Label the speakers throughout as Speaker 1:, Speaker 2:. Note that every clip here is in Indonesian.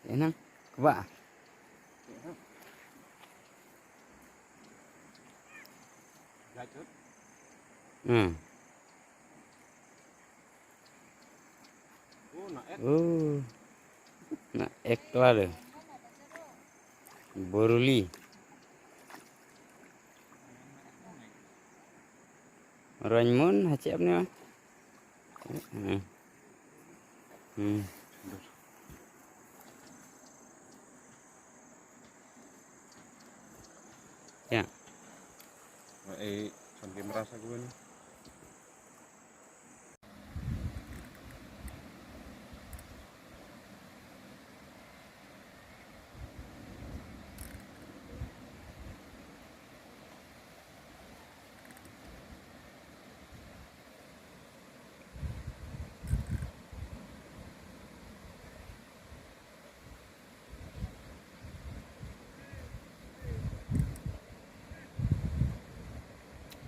Speaker 1: Enang, keba. Hmm. Nak ekla deh. Boruli. Ranymon hacip ni mah. Ya.
Speaker 2: Sampai merasa gue nih.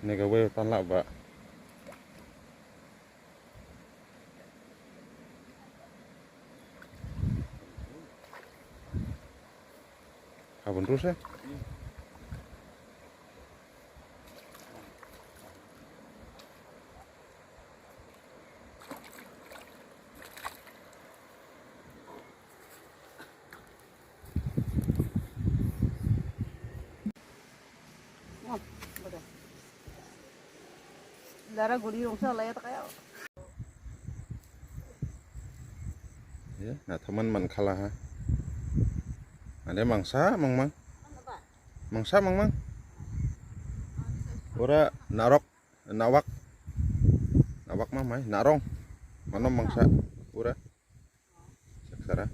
Speaker 2: Ini gawe tanlak, Pak. Kapan terus ya?
Speaker 3: Darah guli dong salah ya kayak.
Speaker 2: Ya, nah teman man kalah ha. Ada mangsa, mang. Mangsa, mang. Ora narok, nawak. Nawak mah mai, narong. Mana mangsa? Ora. Saksara.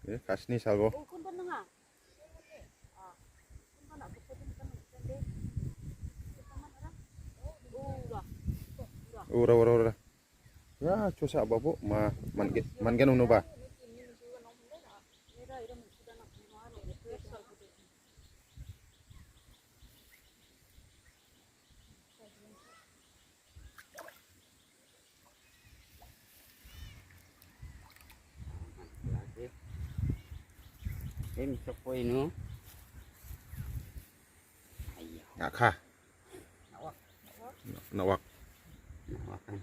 Speaker 2: Ya, kasni salvo. Ora. Ya, cusa apa bu? Man gen unu ba?
Speaker 1: Ini sepoi nu. Ayo.
Speaker 2: Ngakha. Nawak.
Speaker 1: Nawakan.